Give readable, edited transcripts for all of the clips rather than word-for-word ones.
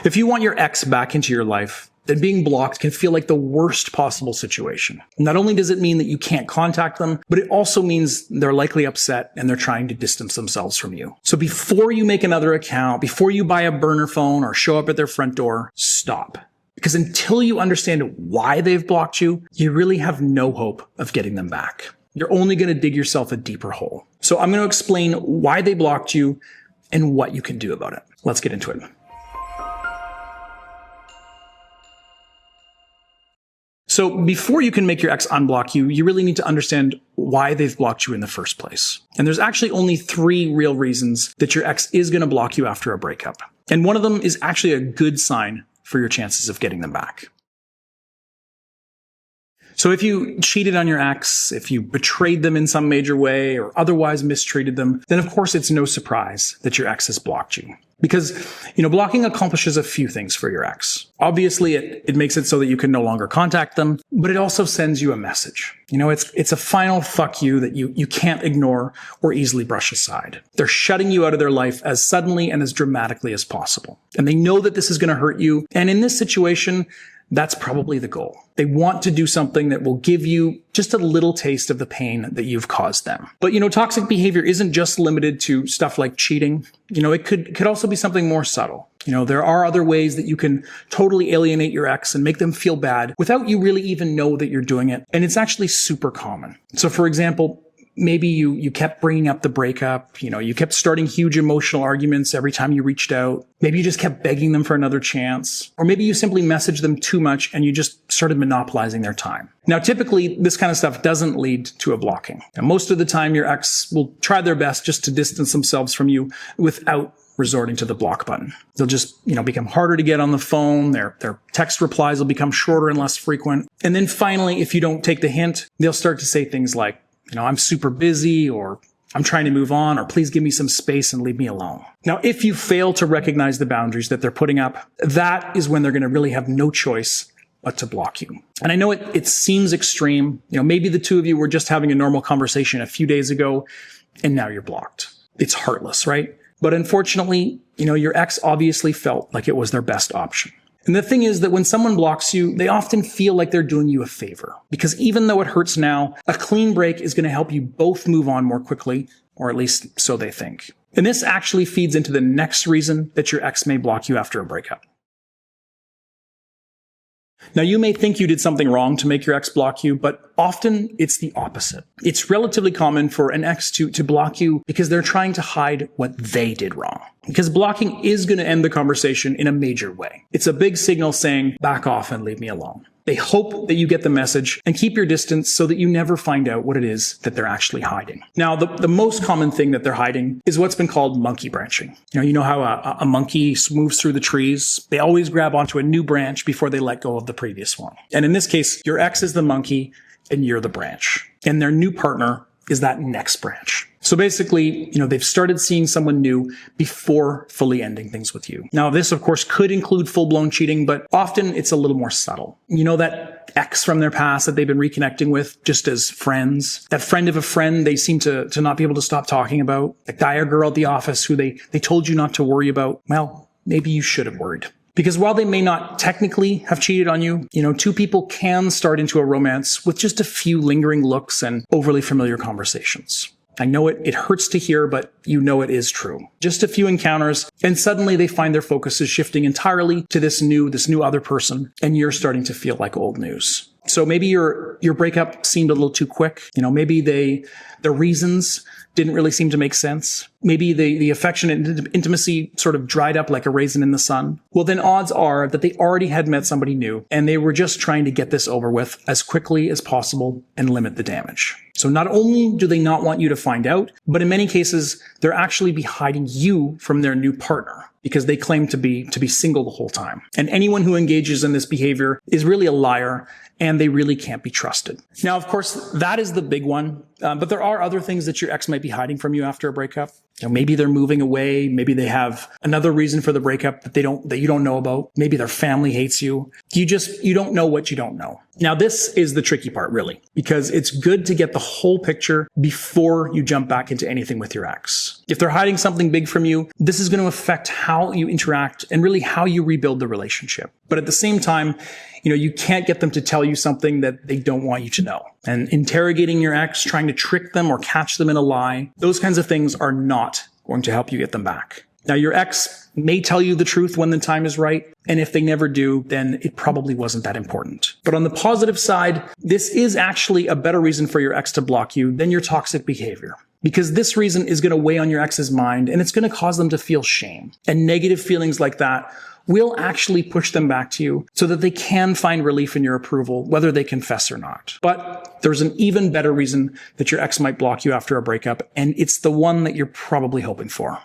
If you want your ex back into your life, then being blocked can feel like the worst possible situation. Not only does it mean that you can't contact them, but it also means they're likely upset and they're trying to distance themselves from you. So before you make another account, before you buy a burner phone or show up at their front door, stop. Because until you understand why they've blocked you, you really have no hope of getting them back. You're only going to dig yourself a deeper hole. So I'm going to explain why they blocked you and what you can do about it. Let's get into it. So before you can make your ex unblock you, you really need to understand why they've blocked you in the first place. And there's actually only 3 real reasons that your ex is going to block you after a breakup. And one of them is actually a good sign for your chances of getting them back. So if you cheated on your ex, if you betrayed them in some major way or otherwise mistreated them, then of course it's no surprise that your ex has blocked you. Because, blocking accomplishes a few things for your ex. Obviously, it makes it so that you can no longer contact them, but it also sends you a message. It's a final fuck you that you can't ignore or easily brush aside. They're shutting you out of their life as suddenly and as dramatically as possible. And they know that this is going to hurt you. And in this situation, that's probably the goal. They want to do something that will give you just a little taste of the pain that you've caused them. But, toxic behavior isn't just limited to stuff like cheating. It could also be something more subtle. There are other ways that you can totally alienate your ex and make them feel bad without you really even know that you're doing it. And it's actually super common. So for example, maybe you kept bringing up the breakup, you kept starting huge emotional arguments every time you reached out. Maybe you just kept begging them for another chance. Or maybe you simply messaged them too much and you just started monopolizing their time. Now, typically, this kind of stuff doesn't lead to a blocking. Now, most of the time, your ex will try their best just to distance themselves from you without resorting to the block button. They'll just, become harder to get on the phone. Their text replies will become shorter and less frequent. And then finally, if you don't take the hint, they'll start to say things like, I'm super busy, or I'm trying to move on, or please give me some space and leave me alone. Now, if you fail to recognize the boundaries that they're putting up, that is when they're going to really have no choice but to block you. And I know it seems extreme. Maybe the two of you were just having a normal conversation a few days ago, and now you're blocked. It's heartless, right? But unfortunately, your ex obviously felt like it was their best option. And the thing is that when someone blocks you, they often feel like they're doing you a favor. Because even though it hurts now, a clean break is going to help you both move on more quickly, or at least so they think. And this actually feeds into the next reason that your ex may block you after a breakup. Now, you may think you did something wrong to make your ex block you, but often it's the opposite. It's relatively common for an ex to block you because they're trying to hide what they did wrong. Because blocking is going to end the conversation in a major way. It's a big signal saying, back off and leave me alone. They hope that you get the message and keep your distance so that you never find out what it is that they're actually hiding. Now, the most common thing that they're hiding is what's been called monkey branching. You know how a monkey moves through the trees? They always grab onto a new branch before they let go of the previous one. And in this case, your ex is the monkey and you're the branch. And their new partner is that next branch. So basically, they've started seeing someone new before fully ending things with you. Now, this, of course, could include full-blown cheating, but often it's a little more subtle. That ex from their past that they've been reconnecting with just as friends. That friend of a friend they seem to not be able to stop talking about. That guy or girl at the office who they told you not to worry about. Well, maybe you should have worried. Because while they may not technically have cheated on you, two people can start into a romance with just a few lingering looks and overly familiar conversations. I know it hurts to hear, but it is true. Just a few encounters, and suddenly they find their focus is shifting entirely to this new other person, and you're starting to feel like old news. So maybe your breakup seemed a little too quick. Maybe the reasons didn't really seem to make sense. Maybe the affection and intimacy sort of dried up like a raisin in the sun. Well, then odds are that they already had met somebody new and they were just trying to get this over with as quickly as possible and limit the damage. So not only do they not want you to find out, but in many cases, they're actually be hiding you from their new partner because they claim to be single the whole time. And anyone who engages in this behavior is really a liar and they really can't be trusted. Now, of course, that is the big one. But there are other things that your ex might be hiding from you after a breakup. Maybe they're moving away. Maybe they have another reason for the breakup that you don't know about. Maybe their family hates you. You don't know what you don't know. Now, this is the tricky part, really, because it's good to get the whole picture before you jump back into anything with your ex. If they're hiding something big from you, this is going to affect how you interact and really how you rebuild the relationship. But at the same time, you can't get them to tell you something that they don't want you to know. And interrogating your ex, trying to trick them or catch them in a lie, those kinds of things are not going to help you get them back. Now, your ex may tell you the truth when the time is right, and if they never do, then it probably wasn't that important. But on the positive side, this is actually a better reason for your ex to block you than your toxic behavior. Because this reason is going to weigh on your ex's mind, and it's going to cause them to feel shame. And negative feelings like that will actually push them back to you so that they can find relief in your approval, whether they confess or not. But there's an even better reason that your ex might block you after a breakup, and it's the one that you're probably hoping for.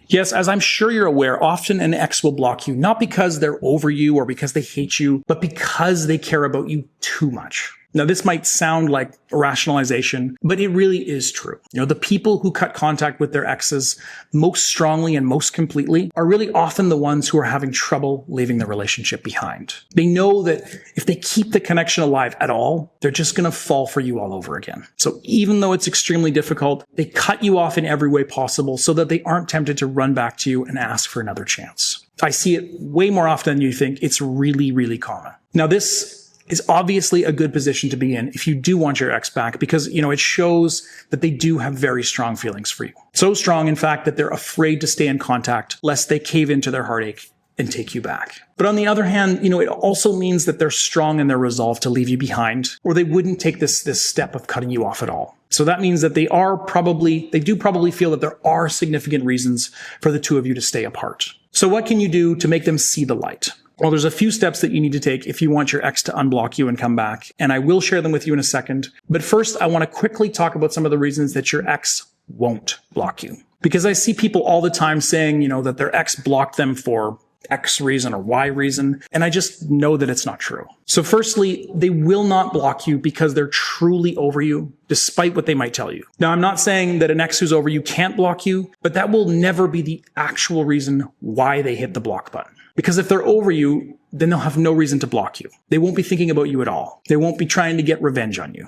Yes, as I'm sure you're aware, often an ex will block you, not because they're over you or because they hate you, but because they care about you too much. Now, this might sound like a rationalization, but it really is true. The people who cut contact with their exes most strongly and most completely are really often the ones who are having trouble leaving the relationship behind. They know that if they keep the connection alive at all, they're just going to fall for you all over again. So even though it's extremely difficult, they cut you off in every way possible so that they aren't tempted to run back to you and ask for another chance. I see it way more often than you think. It's really, really common. Now, this is obviously a good position to be in if you do want your ex back because, it shows that they do have very strong feelings for you. So strong, in fact, that they're afraid to stay in contact lest they cave into their heartache and take you back. But on the other hand, it also means that they're strong in their resolve to leave you behind, or they wouldn't take this step of cutting you off at all. So that means that they do probably feel that there are significant reasons for the two of you to stay apart. So what can you do to make them see the light? Well, there's a few steps that you need to take if you want your ex to unblock you and come back, and I will share them with you in a second. But first, I want to quickly talk about some of the reasons that your ex won't block you. Because I see people all the time saying, that their ex blocked them for X reason or Y reason, and I just know that it's not true. So firstly, they will not block you because they're truly over you, despite what they might tell you. Now, I'm not saying that an ex who's over you can't block you, but that will never be the actual reason why they hit the block button. Because if they're over you, then they'll have no reason to block you. They won't be thinking about you at all. They won't be trying to get revenge on you.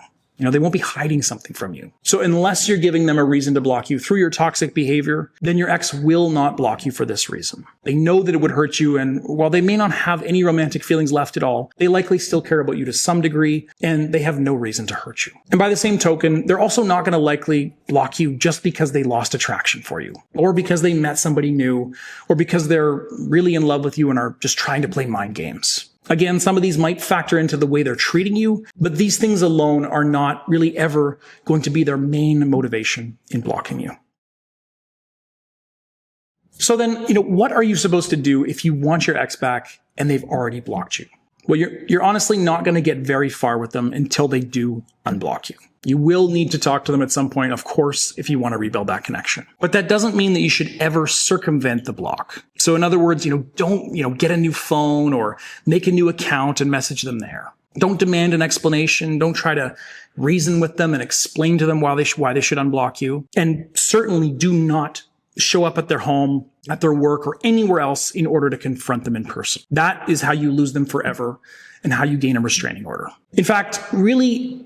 They won't be hiding something from you. So unless you're giving them a reason to block you through your toxic behavior, then your ex will not block you for this reason. They know that it would hurt you, and while they may not have any romantic feelings left at all, they likely still care about you to some degree, and they have no reason to hurt you. And by the same token, they're also not going to likely block you just because they lost attraction for you, or because they met somebody new, or because they're really in love with you and are just trying to play mind games. Again, some of these might factor into the way they're treating you, but these things alone are not really ever going to be their main motivation in blocking you. So then, what are you supposed to do if you want your ex back and they've already blocked you? Well, you're honestly not going to get very far with them until they do unblock you. You will need to talk to them at some point, of course, if you want to rebuild that connection. But that doesn't mean that you should ever circumvent the block. So in other words, don't, get a new phone or make a new account and message them there. Don't demand an explanation. Don't try to reason with them and explain to them why they should unblock you. And certainly do not show up at their home, at their work, or anywhere else in order to confront them in person. That is how you lose them forever and how you gain a restraining order. In fact, really,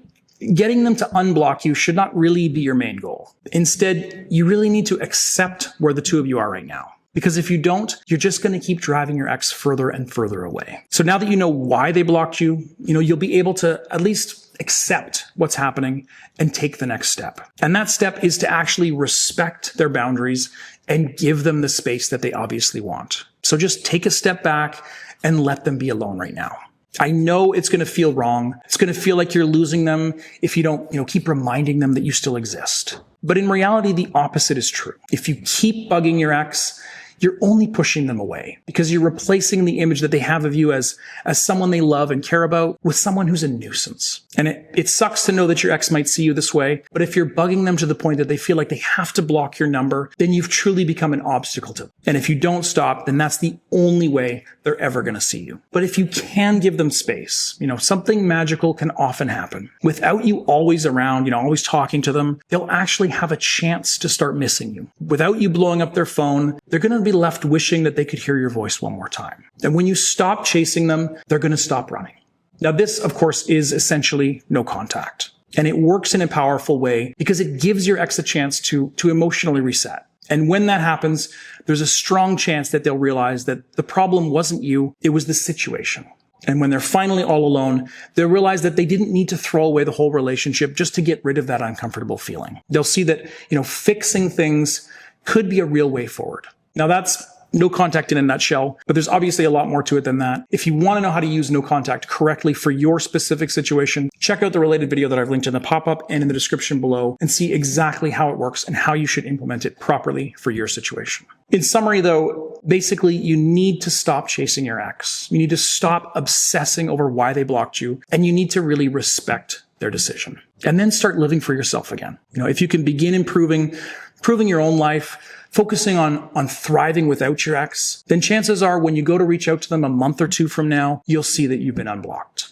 getting them to unblock you should not really be your main goal. Instead, you really need to accept where the two of you are right now. Because if you don't, you're just going to keep driving your ex further and further away. So now that you know why they blocked you, you'll be able to at least accept what's happening and take the next step. And that step is to actually respect their boundaries and give them the space that they obviously want. So just take a step back and let them be alone right now. I know it's going to feel wrong. It's going to feel like you're losing them if you don't, keep reminding them that you still exist. But in reality, the opposite is true. If you keep bugging your ex, you're only pushing them away because you're replacing the image that they have of you as someone they love and care about with someone who's a nuisance. And it sucks to know that your ex might see you this way, but if you're bugging them to the point that they feel like they have to block your number, then you've truly become an obstacle to them. And if you don't stop, then that's the only way they're ever going to see you. But if you can give them space, something magical can often happen. Without you always around, always talking to them, they'll actually have a chance to start missing you. Without you blowing up their phone, they're going to be left wishing that they could hear your voice one more time. And when you stop chasing them, they're going to stop running. Now, this, of course, is essentially no contact. And it works in a powerful way because it gives your ex a chance to emotionally reset. And when that happens, there's a strong chance that they'll realize that the problem wasn't you, it was the situation. And when they're finally all alone, they'll realize that they didn't need to throw away the whole relationship just to get rid of that uncomfortable feeling. They'll see that, fixing things could be a real way forward. Now, that's no contact in a nutshell, but there's obviously a lot more to it than that. If you want to know how to use no contact correctly for your specific situation, check out the related video that I've linked in the pop-up and in the description below and see exactly how it works and how you should implement it properly for your situation. In summary, though, basically, you need to stop chasing your ex. You need to stop obsessing over why they blocked you, and you need to really respect their decision. And then start living for yourself again. If you can begin improving your own life, focusing on thriving without your ex, then chances are when you go to reach out to them a month or two from now, you'll see that you've been unblocked.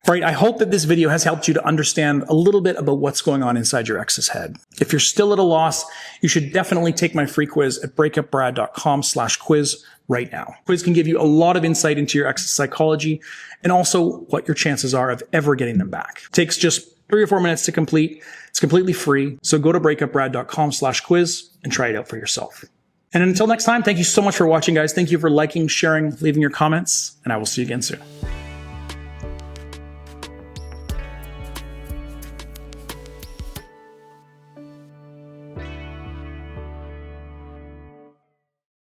All right, I hope that this video has helped you to understand a little bit about what's going on inside your ex's head. If you're still at a loss, you should definitely take my free quiz at breakupbrad.com/quiz right now. Quiz can give you a lot of insight into your ex's psychology and also what your chances are of ever getting them back. It takes just 3 or 4 minutes to complete. It's completely free. So go to breakupbrad.com/quiz and try it out for yourself. And until next time, thank you so much for watching, guys. Thank you for liking, sharing, leaving your comments, and I will see you again soon.